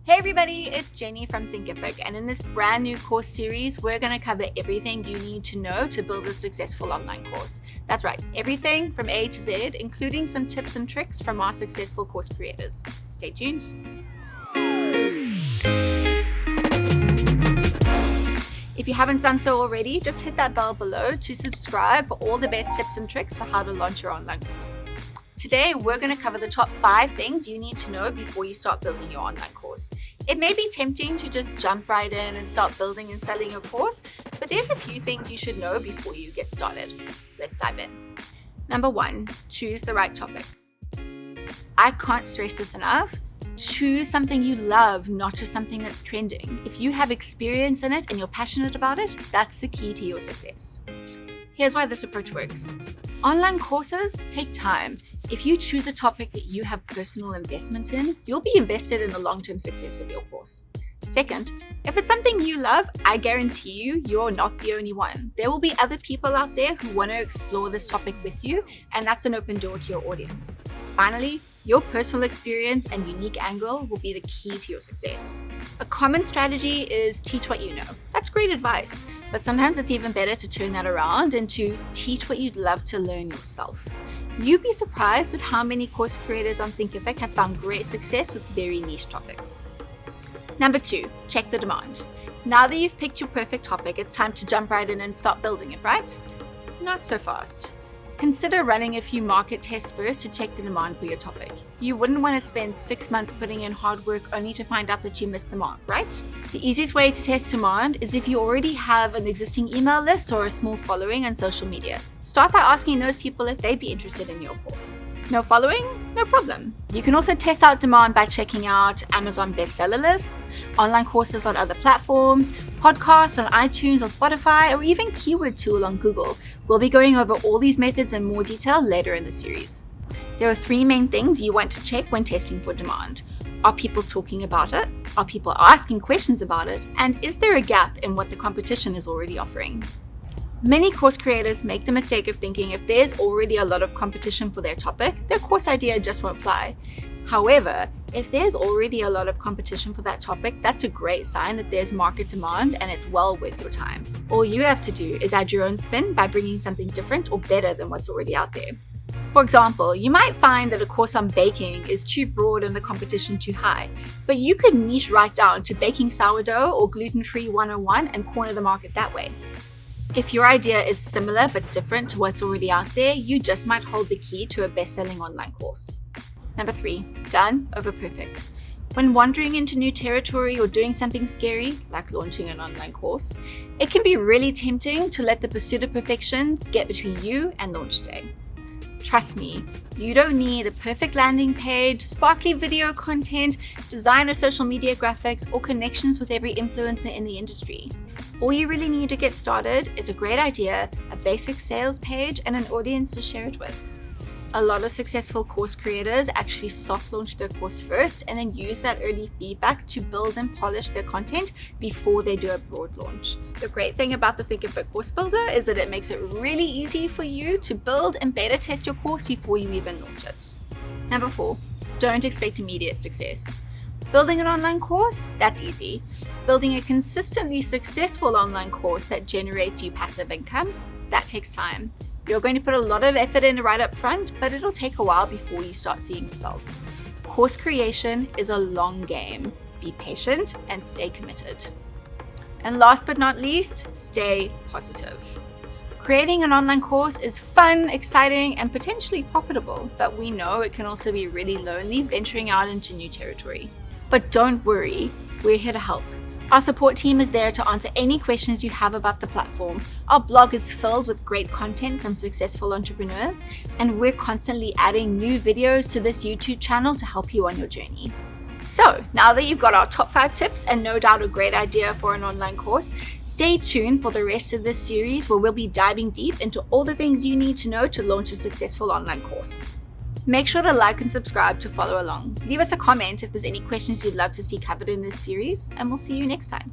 Hey everybody, it's Jenny from Thinkific, and in this brand new course series, we're going to cover everything you need to know to build a successful online course. That's right, everything from A to Z, including some tips and tricks from our successful course creators. Stay tuned. If you haven't done so already, just hit that bell below to subscribe for all the best tips and tricks for how to launch your online course. Today, we're going to cover the top 5 things you need to know before you start building your online course. It may be tempting to just jump right in and start building and selling your course, but there's a few things you should know before you get started. Let's dive in. Number 1, choose the right topic. I can't stress this enough. Choose something you love, not just something that's trending. If you have experience in it and you're passionate about it, that's the key to your success. Here's why this approach works. Online courses take time. If you choose a topic that you have personal investment in, you'll be invested in the long-term success of your course. Second, if it's something you love, I guarantee you, you're not the only one. There will be other people out there who want to explore this topic with you, and that's an open door to your audience. Finally, your personal experience and unique angle will be the key to your success. A common strategy is teach what you know. That's great advice, but sometimes it's even better to turn that around and to teach what you'd love to learn yourself. You'd be surprised at how many course creators on Thinkific have found great success with very niche topics. Number 2, check the demand. Now that you've picked your perfect topic, it's time to jump right in and start building it, right? Not so fast. Consider running a few market tests first to check the demand for your topic. You wouldn't want to spend 6 months putting in hard work only to find out that you missed the mark, right? The easiest way to test demand is if you already have an existing email list or a small following on social media. Start by asking those people if they'd be interested in your course. No following? No problem. You can also test out demand by checking out Amazon bestseller lists, online courses on other platforms, podcasts on iTunes or Spotify, or even keyword tool on Google. We'll be going over all these methods in more detail later in the series. There are 3 main things you want to check when testing for demand. Are people talking about it? Are people asking questions about it? And is there a gap in what the competition is already offering? Many course creators make the mistake of thinking if there's already a lot of competition for their topic, their course idea just won't fly. However, if there's already a lot of competition for that topic, that's a great sign that there's market demand and it's well worth your time. All you have to do is add your own spin by bringing something different or better than what's already out there. For example, you might find that a course on baking is too broad and the competition too high, but you could niche right down to baking sourdough or gluten-free 101 and corner the market that way. If your idea is similar but different to what's already out there, you just might hold the key to a best-selling online course. Number 3, done over perfect. When wandering into new territory or doing something scary, like launching an online course, it can be really tempting to let the pursuit of perfection get between you and launch day. Trust me, you don't need a perfect landing page, sparkly video content, designer social media graphics, or connections with every influencer in the industry. All you really need to get started is a great idea, a basic sales page, and an audience to share it with. A lot of successful course creators actually soft launch their course first and then use that early feedback to build and polish their content before they do a broad launch. The great thing about the Thinkific Course Builder is that it makes it really easy for you to build and beta test your course before you even launch it. Number 4, don't expect immediate success. Building an online course? That's easy. Building a consistently successful online course that generates you passive income? That takes time. You're going to put a lot of effort in right up front, but it'll take a while before you start seeing results. Course creation is a long game. Be patient and stay committed. And last but not least, stay positive. Creating an online course is fun, exciting, and potentially profitable, but we know it can also be really lonely venturing out into new territory. But don't worry, we're here to help. Our support team is there to answer any questions you have about the platform. Our blog is filled with great content from successful entrepreneurs, and we're constantly adding new videos to this YouTube channel to help you on your journey. So, now that you've got our top 5 tips and no doubt a great idea for an online course, stay tuned for the rest of this series where we'll be diving deep into all the things you need to know to launch a successful online course. Make sure to like and subscribe to follow along. Leave us a comment if there's any questions you'd love to see covered in this series, and we'll see you next time.